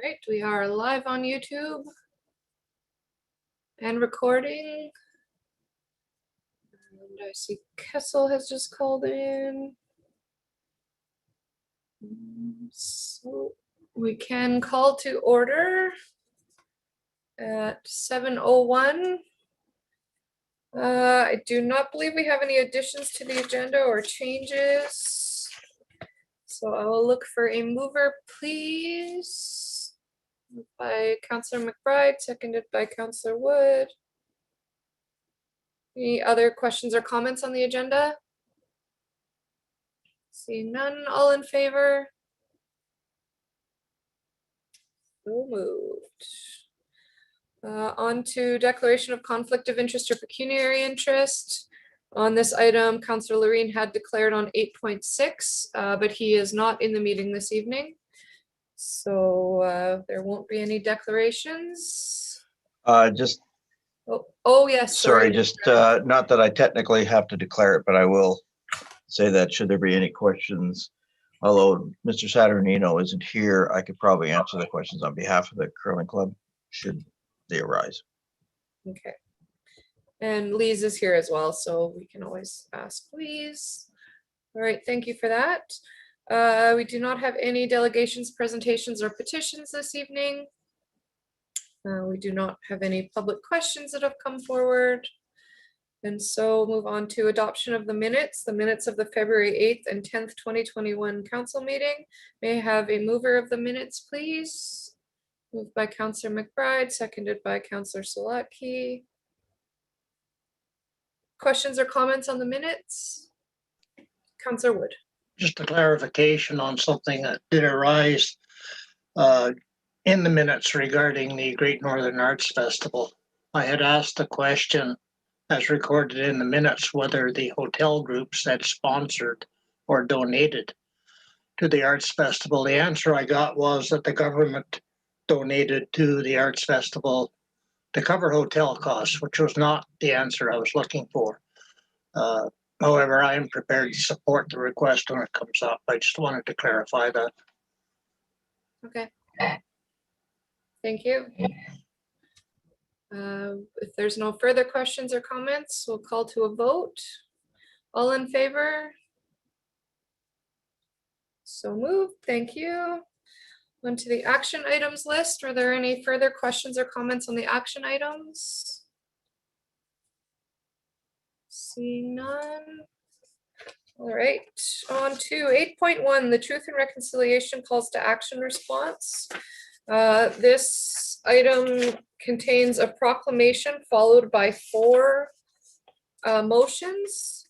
right, we are live on YouTube and recording. And I see Kessel has just called in. So we can call to order at 7:01. I do not believe we have any additions to the agenda or changes. So I will look for a mover, please. Moved by Councillor McBride, seconded by Councillor Wood. Any other questions or comments on the agenda? Seeing none, all in favor? So moved. On to declaration of conflict of interest or pecuniary interest. On this item, Councillor Loreen had declared on 8.6, but he is not in the meeting this evening. So there won't be any declarations. Just Yes. sorry, just not that I technically have to declare it, but I will say that should there be any questions, although Mr. Saturnino isn't here, I could probably answer the questions on behalf of the curling club should they arise. Okay. And Lise is here as well, so we can always ask Lise. All right, thank you for that. We do not have any delegations, presentations, or petitions this evening. We do not have any public questions that have come forward. And so move on to adoption of the minutes of the February 8th and 10th, 2021 council meeting. May I have a mover of the minutes, please? Moved by Councillor McBride, seconded by Councillor Solotki. Questions or comments on the minutes? Councillor Wood. Just a clarification on something that did arise in the minutes regarding the Great Northern Arts Festival. I had asked the question, as recorded in the minutes, whether the hotel groups had sponsored or donated to the Arts Festival. The answer I got was that the government donated to the Arts Festival to cover hotel costs, which was not the answer I was looking for. However, I am prepared to support the request when it comes up. I just wanted to clarify that. Okay. Thank you. If there's no further questions or comments, we'll call to a vote. All in favor? So moved. Thank you. On to the action items list. Are there any further questions or comments on the action items? Seeing none. All right, on to 8.1, the Truth and Reconciliation Calls to Action Response. This item contains a proclamation followed by 4 motions.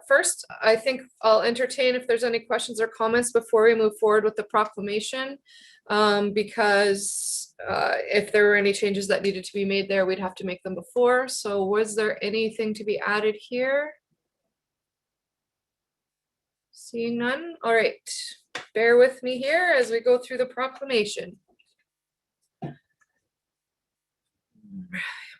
First, I think I'll entertain if there's any questions or comments before we move forward with the proclamation, because if there were any changes that needed to be made there, we'd have to make them before. So was there anything to be added here? Seeing none. All right, bear with me here as we go through the proclamation.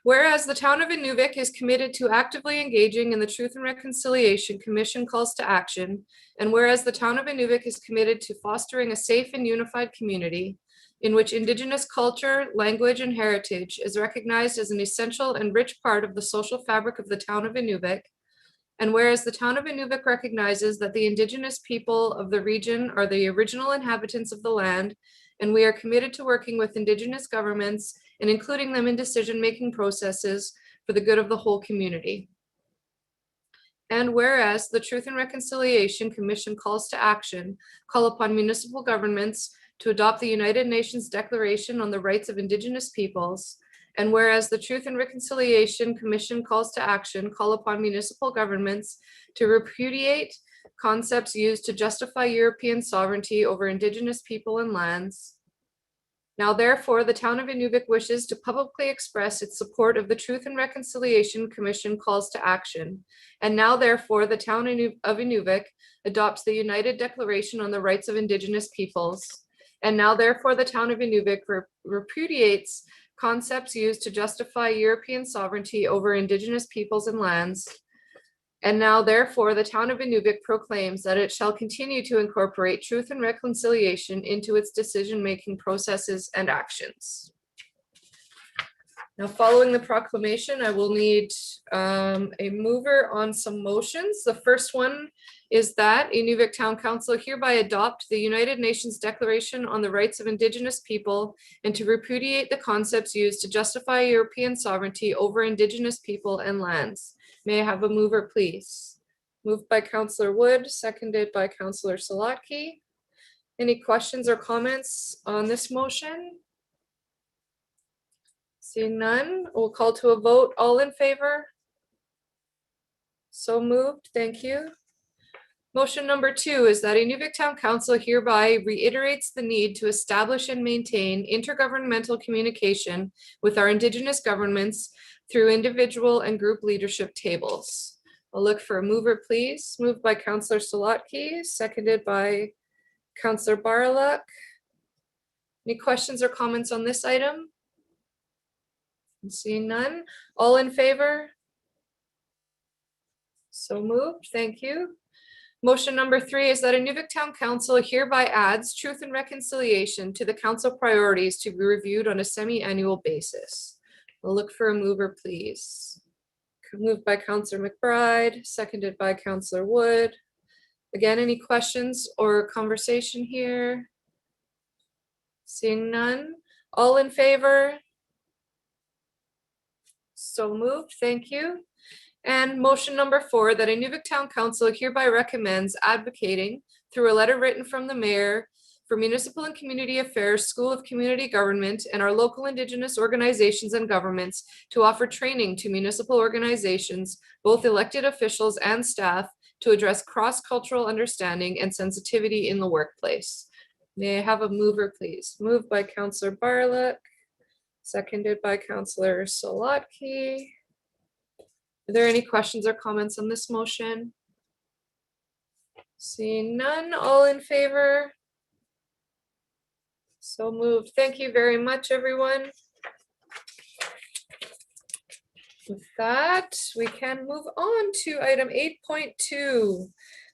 Whereas the town of Inuvik is committed to actively engaging in the Truth and Reconciliation Commission calls to action, and whereas the town of Inuvik is committed to fostering a safe and unified community in which Indigenous culture, language, and heritage is recognized as an essential and rich part of the social fabric of the town of Inuvik, and whereas the town of Inuvik recognizes that the Indigenous people of the region are the original inhabitants of the land, and we are committed to working with Indigenous governments and including them in decision-making processes for the good of the whole community. And whereas the Truth and Reconciliation Commission calls to action, call upon municipal governments to adopt the United Nations Declaration on the Rights of Indigenous Peoples, and whereas the Truth and Reconciliation Commission calls to action, call upon municipal governments to repudiate concepts used to justify European sovereignty over Indigenous people and lands. Now, therefore, the town of Inuvik wishes to publicly express its support of the Truth and Reconciliation Commission calls to action. And now, therefore, the town of Inuvik adopts the United Declaration on the Rights of Indigenous Peoples. And now, therefore, the town of Inuvik repudiates concepts used to justify European sovereignty over Indigenous peoples and lands. And now therefore, the town of Inuvik proclaims that it shall continue to incorporate truth and reconciliation into its decision-making processes and actions. Now, following the proclamation, I will need a mover on some motions. The first one is that Inuvik Town Council hereby adopt the United Nations Declaration on the Rights of Indigenous People and to repudiate the concepts used to justify European sovereignty over Indigenous people and lands. May I have a mover, please? Moved by Councillor Wood, seconded by Councillor Salatke. Any questions or comments on this motion? Seeing none, we'll call to a vote. All in favor? So moved. Thank you. Motion number 2 is that Inuvik Town Council hereby reiterates the need to establish and maintain intergovernmental communication with our Indigenous governments through individual and group leadership tables. I'll look for a mover, please. Moved by Councillor Salatke, seconded by Councillor Baraluk. Any questions or comments on this item? Seeing none. All in favor? So moved. Thank you. Motion number 3 is that Inuvik Town Council hereby adds truth and reconciliation to the council priorities to be reviewed on a semi-annual basis. We'll look for a mover, please. Moved by Councillor McBride, seconded by Councillor Wood. Again, any questions or conversation here? Seeing none. All in favor? So moved. Thank you. And motion number 4, that Inuvik Town Council hereby recommends advocating through a letter written from the mayor for Municipal and Community Affairs School of Community Government and our local Indigenous organizations and governments to offer training to municipal organizations, both elected officials and staff, to address cross-cultural understanding and sensitivity in the workplace. May I have a mover, please? Moved by Councillor Baraluk, seconded by Councillor Salatke. Are there any questions or comments on this motion? Seeing none, all in favor? So moved. Thank you very much, everyone. With that, we can move on to item 8.2,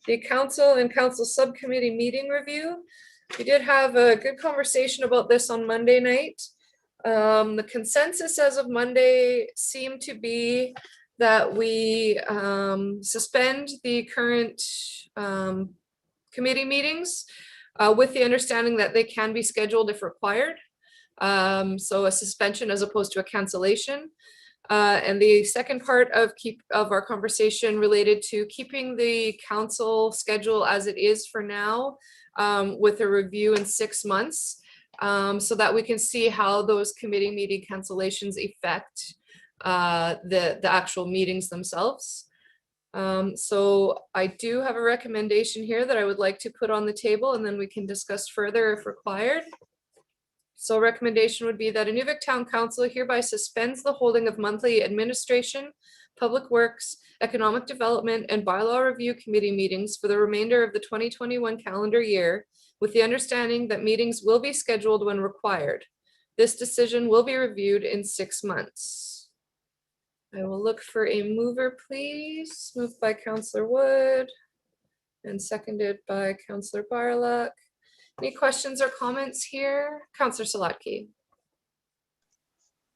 the council and council subcommittee meeting review. We did have a good conversation about this on Monday night. The consensus as of Monday seemed to be that we suspend the current committee meetings with the understanding that they can be scheduled if required. So a suspension as opposed to a cancellation. And the second part of our conversation related to keeping the council schedule as it is for now, with a review in 6 months, so that we can see how those committee meeting cancellations affect the actual meetings themselves. So I do have a recommendation here that I would like to put on the table, and then we can discuss further if required. So recommendation would be that Inuvik Town Council hereby suspends the holding of monthly administration, public works, economic development, and bylaw review committee meetings for the remainder of the 2021 calendar year, with the understanding that meetings will be scheduled when required. This decision will be reviewed in 6 months. I will look for a mover, please. Moved by Councillor Wood and seconded by Councillor Baraluk. Any questions or comments here? Councillor Salatke.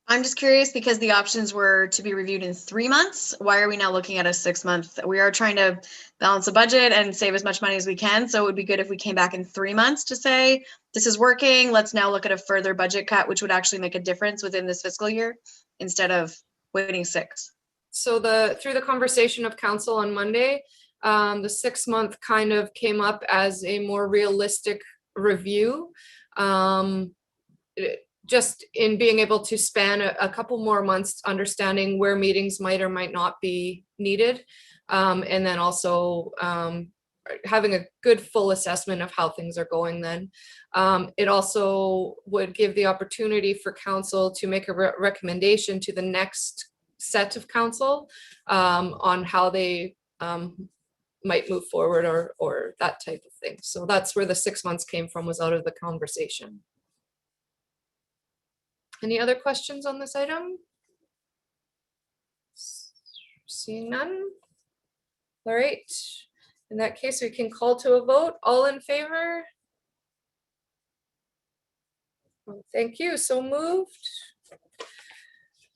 I'm just curious because the options were to be reviewed in 3 months. Why are we now looking at a 6 month? We are trying to balance a budget and save as much money as we can. So it would be good if we came back in 3 months to say, this is working. Let's now look at a further budget cut, which would actually make a difference within this fiscal year instead of waiting 6. So through the conversation of council on Monday, the 6 month kind of came up as a more realistic review. Just in being able to span a couple more months, understanding where meetings might or might not be needed. And then also having a good full assessment of how things are going then. It also would give the opportunity for council to make a recommendation to the next set of council on how they might move forward or that type of thing. So that's where the 6 months came from, was out of the conversation. Any other questions on this item? Seeing none, All right. In that case, we can call to a vote. All in favor? Thank you. So moved.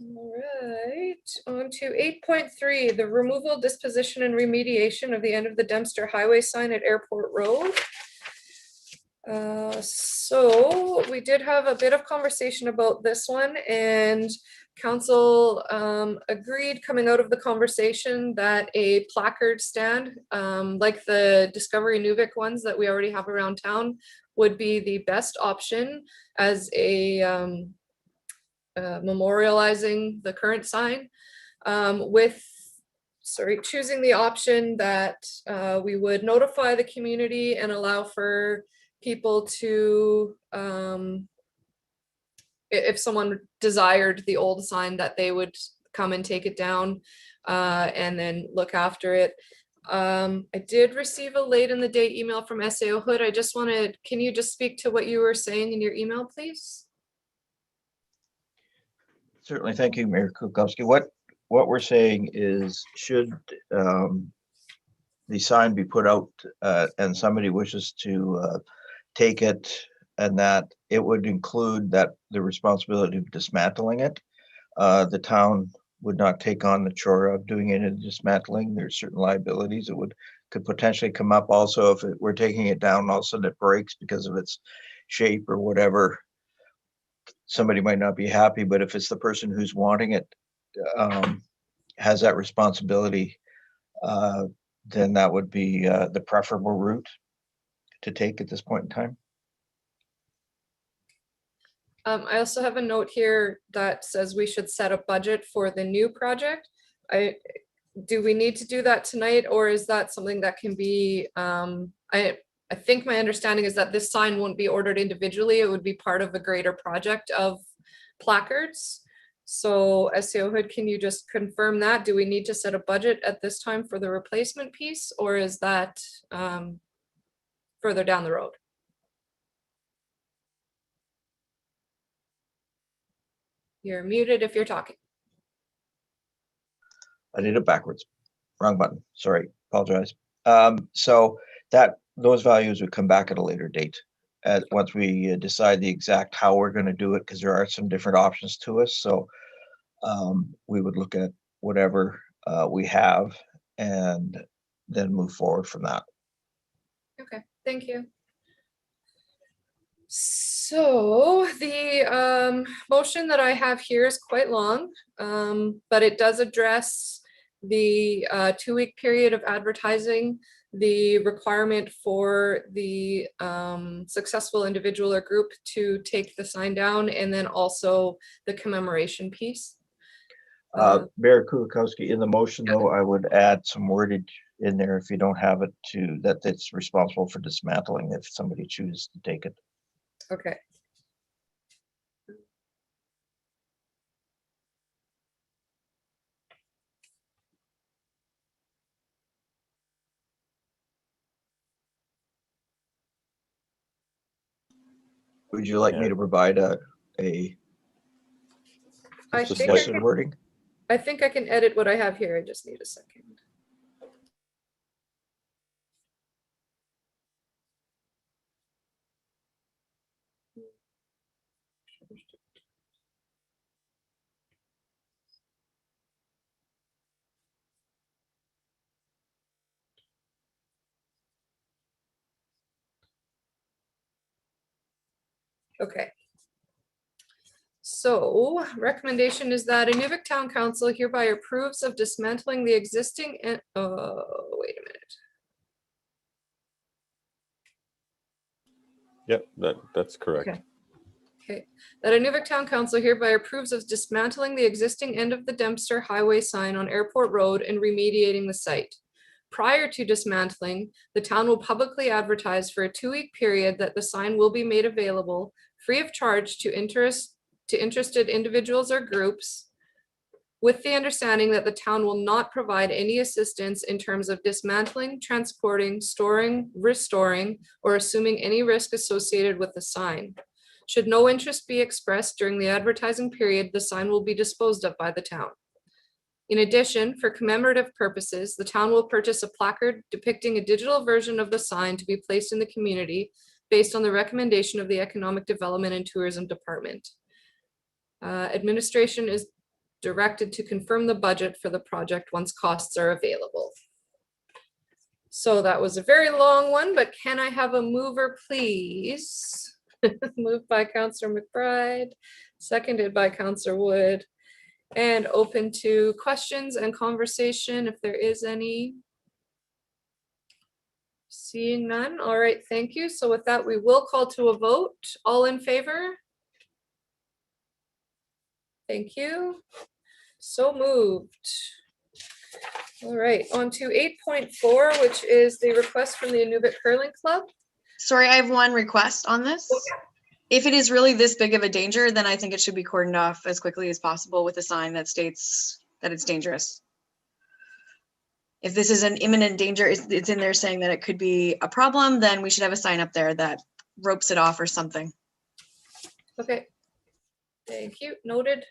All right, on to 8.3, the removal, disposition, and remediation of the end of the Dempster Highway sign at Airport Road. So we did have a bit of conversation about this one, and council agreed coming out of the conversation that a placard stand, like the Discovery Inuvik ones that we already have around town, would be the best option as a memorializing the current sign, with choosing the option that we would notify the community and allow for people to, if someone desired the old sign, that they would come and take it down and then look after it. I did receive a late in the day email from SAO Hood. I just wanted, can you just speak to what you were saying in your email, please? Certainly, thank you, Mayor Kukowski. What we're saying is, should the sign be put out and somebody wishes to take it, and that it would include that the responsibility of dismantling it. The town would not take on the chore of doing any dismantling. There's certain liabilities that could potentially come up. Also, if we're taking it down, all of a sudden it breaks because of its shape or whatever, somebody might not be happy. But if it's the person who's wanting it has that responsibility, then that would be the preferable route to take at this point in time. I also have a note here that says we should set a budget for the new project. Do we need to do that tonight, or is that something that can be, I think my understanding is that this sign won't be ordered individually. It would be part of a greater project of placards. So SCO Hood, can you just confirm that? Do we need to set a budget at this time for the replacement piece, or is that further down the road? You're muted if you're talking. I did it backwards. Wrong button. Sorry, apologize. So those values would come back at a later date, once we decide the exact how we're going to do it, because there are some different options to us. So we would look at whatever we have and then move forward from that. Okay, thank you. So the motion that I have here is quite long, but it does address the 2-week period of advertising, the requirement for the successful individual or group to take the sign down, and then also the commemoration piece. Mayor Kulikowski, in the motion though, I would add some wordage in there, if you don't have it, to that it's responsible for dismantling if somebody chooses to take it. Okay. Would you like me to provide a I think suggested wording? I think I can edit what I have here. I just need a second. Okay. So recommendation is that Inuvik Town Council hereby approves of dismantling the existing and wait a minute. Yep, that's correct. Okay. Okay, that Inuvik Town Council hereby approves of dismantling the existing end of the Dempster highway sign on Airport Road and remediating the site. Prior to dismantling, the town will publicly advertise for a 2-week period that the sign will be made available free of charge to interested individuals or groups, with the understanding that the town will not provide any assistance in terms of dismantling, transporting, storing, restoring, or assuming any risk associated with the sign. Should no interest be expressed during the advertising period, the sign will be disposed of by the town. In addition, for commemorative purposes, the town will purchase a placard depicting a digital version of the sign to be placed in the community based on the recommendation of the Economic Development and Tourism Department. Administration is directed to confirm the budget for the project once costs are available. So that was a very long one, but can I have a mover, please? Moved by Councillor McBride, seconded by Councillor Wood, and open to questions and conversation if there is any. Seeing none. All right, thank you. So with that, we will call to a vote. All in favor? Thank you. So moved. All right, on to 8.4, which is the request from the Inuvik Curling Club. Sorry, I have one request on this. If it is really this big of a danger, then I think it should be cordoned off as quickly as possible with a sign that states that it's dangerous. If this is an imminent danger, it's in there saying that it could be a problem, then we should have a sign up there that ropes it off or something. Okay, thank you, noted.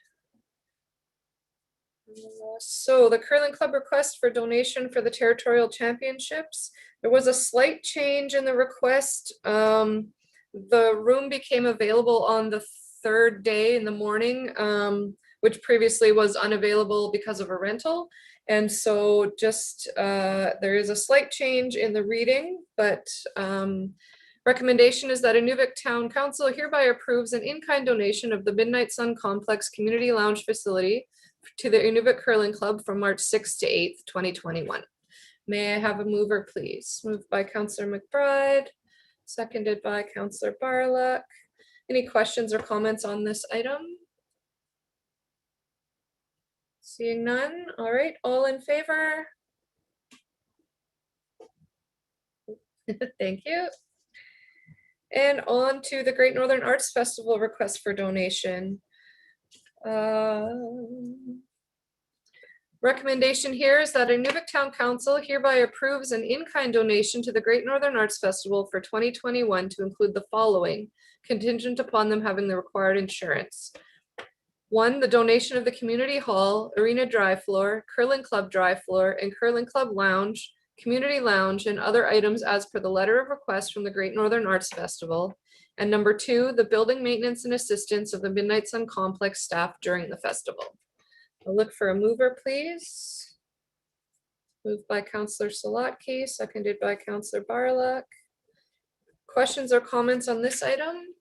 So the curling club request for donation for the territorial championships. There was a slight change in the request. The room became available on the third day in the morning, which previously was unavailable because of a rental. And so just there is a slight change in the reading, but recommendation is that Inuvik Town Council hereby approves an in-kind donation of the Midnight Sun Complex Community Lounge facility to the Inuvik Curling Club from March 6th to 8th, 2021. May I have a mover, please? Moved by Councillor McBride, seconded by Councillor Barlock. Any questions or comments on this item? Seeing none. All right, all in favor? Thank you. And on to the Great Northern Arts Festival request for donation. Recommendation here is that Inuvik Town Council hereby approves an in-kind donation to the Great Northern Arts Festival for 2021 to include the following, contingent upon them having the required insurance. 1, the donation of the community hall, arena dry floor, curling club dry floor, and curling club lounge, community lounge, and other items as per the letter of request from the Great Northern Arts Festival. And number 2, the building maintenance and assistance of the Midnight Sun Complex staff during the festival. I'll look for a mover, please. Moved by Councillor Salatke, seconded by Councillor Barlock. Questions or comments on this item?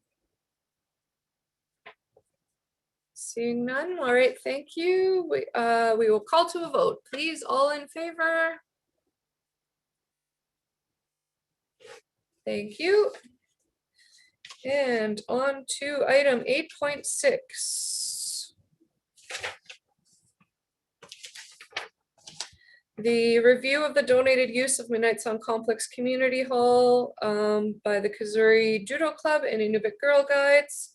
Seeing none. All right, thank you. We will call to a vote. Please, all in favor? Thank you. And on to item 8.6. The review of the donated use of Midnight Sun Complex Community Hall by the Kazuri Judo Club and Inuvik Girl Guides.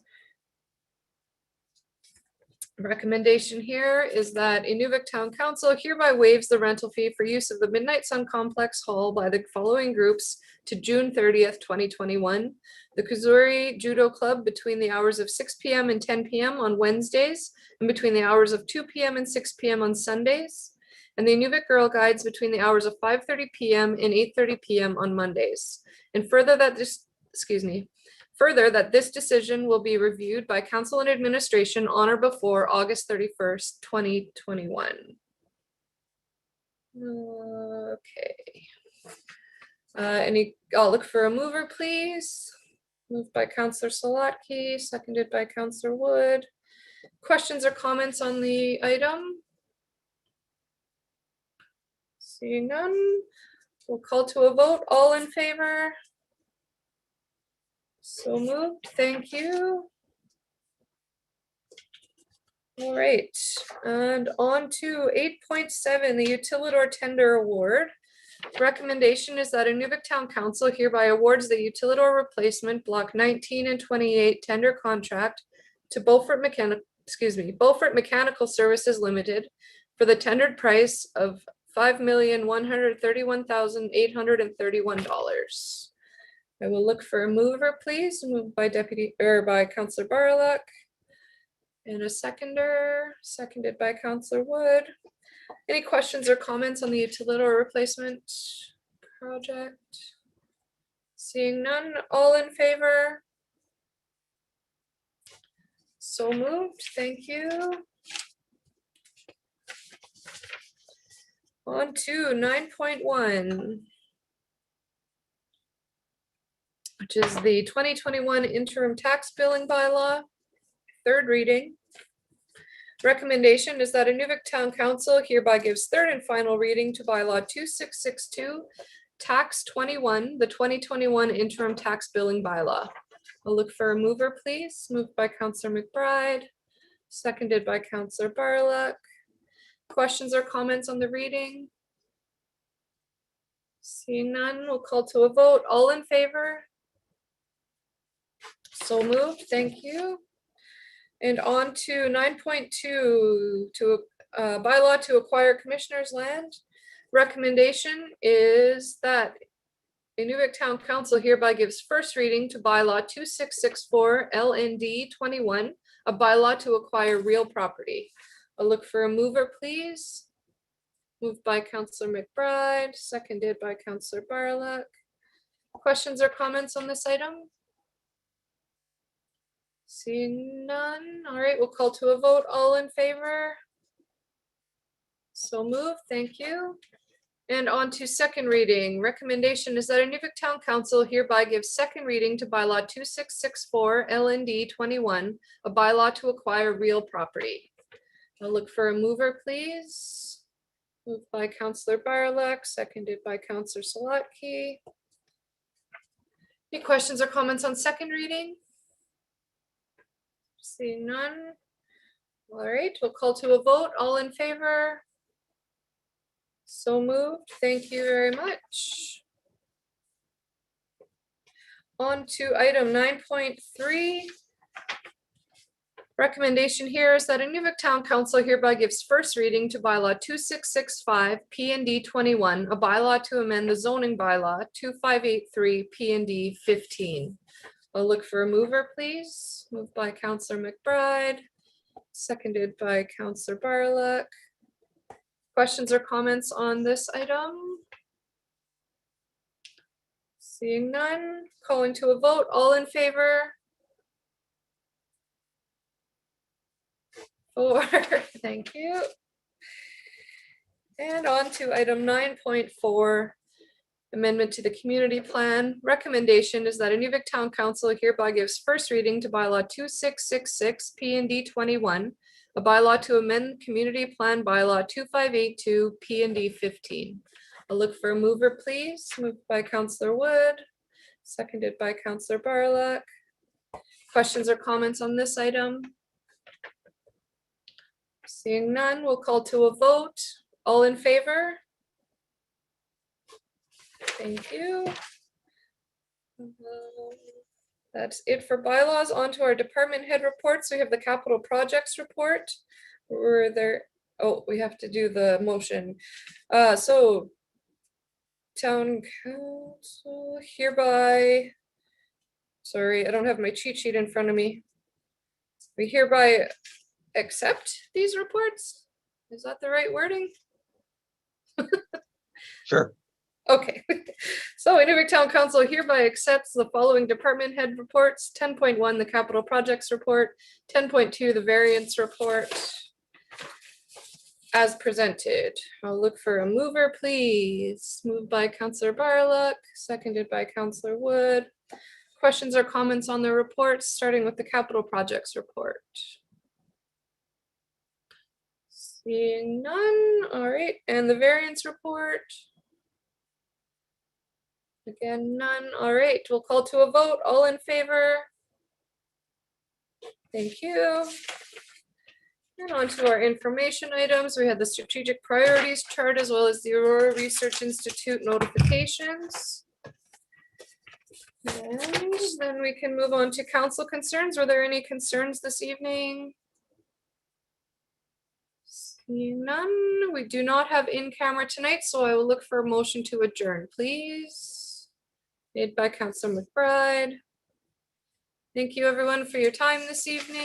Recommendation here is that Inuvik Town Council hereby waives the rental fee for use of the Midnight Sun Complex Hall by the following groups to June 30th, 2021. The Kazuri Judo Club between the hours of 6 p.m. and 10 p.m. on Wednesdays and between the hours of 2 p.m. and 6 p.m. on Sundays. And the Inuvik Girl Guides between the hours of 5:30 p.m. and 8:30 p.m. on Mondays. And further that this decision will be reviewed by Council and Administration on or before August 31st, 2021. Okay. I'll look for a mover, please. Moved by Councillor Salatke, seconded by Councillor Wood. Questions or comments on the item? Seeing none, we'll call to a vote. All in favor? So moved. Thank you. All right, and on to 8.7, the utilitar tender award. Recommendation is that Inuvik Town Council hereby awards the utilitar replacement block 19 and 28 tender contract to Beaufort Mechanical Services Limited for the tendered price of $5,131,831. I will look for a mover, please. Moved by Councillor Barlock. And a seconder, seconded by Councillor Wood. Any questions or comments on the utilitar replacement project? Seeing none, all in favor? So moved, thank you. On to 9.1. Which is the 2021 interim tax billing bylaw, third reading. Recommendation is that Inuvik Town Council hereby gives third and final reading to bylaw 2662, tax 21, the 2021 interim tax billing bylaw. I'll look for a mover, please. Moved by Councillor McBride, seconded by Councillor Barlock. Questions or comments on the reading? Seeing none, we'll call to a vote. All in favor? So moved, thank you. And on to 9.2, to bylaw to acquire commissioner's land. Recommendation is that Inuvik Town Council hereby gives first reading to bylaw 2664 LND 21, a bylaw to acquire real property. I'll look for a mover, please. Moved by Councillor McBride, seconded by Councillor Barlock. Questions or comments on this item? Seeing none. All right, we'll call to a vote. All in favor? So moved, thank you. And on to second reading. Recommendation is that Inuvik Town Council hereby gives second reading to bylaw 2664 LND 21, a bylaw to acquire real property. I'll look for a mover, please. Moved by Councillor Barlock, seconded by Councillor Salatke. Any questions or comments on second reading? Seeing none. All right, we'll call to a vote. All in favor? So moved. Thank you very much. On to item 9.3. Recommendation here is that Inuvik Town Council hereby gives first reading to bylaw 2665 P&D 21, a bylaw to amend the zoning bylaw 2583 P&D 15. I'll look for a mover, please. Moved by Councillor McBride, seconded by Councillor Barlock. Questions or comments on this item? Seeing none, calling to a vote. All in favor? 4, thank you. And on to item 9.4, amendment to the community plan. Recommendation is that Inuvik Town Council hereby gives first reading to bylaw 2666 P&D 21, a bylaw to amend community plan bylaw 2582 P&D 15. I'll look for a mover, please. Moved by Councillor Wood, seconded by Councillor Barlock. Questions or comments on this item? Seeing none, we'll call to a vote. All in favor? Thank you. That's it for bylaws. On to our department head reports. We have the capital projects report. Were there, oh, we have to do the motion. So town council hereby, sorry, I don't have my cheat sheet in front of me. We hereby accept these reports. Is that the right wording? Sure. Okay, so Inuvik Town Council hereby accepts the following department head reports: 10.1, the capital projects report; 10.2, the variance report, as presented. I'll look for a mover, please. Moved by Councillor Barlock, seconded by Councillor Wood. Questions or comments on the reports, starting with the capital projects report? Seeing none. All right, and the variance report? Again, none. All right, we'll call to a vote. All in favor? Thank you. And on to our information items. We had the strategic priorities chart as well as the Aurora Research Institute notifications. And then we can move on to council concerns. Were there any concerns this evening? Seeing none. We do not have in camera tonight, so I will look for a motion to adjourn, please. Made by Councilor McBride. Thank you everyone for your time this evening.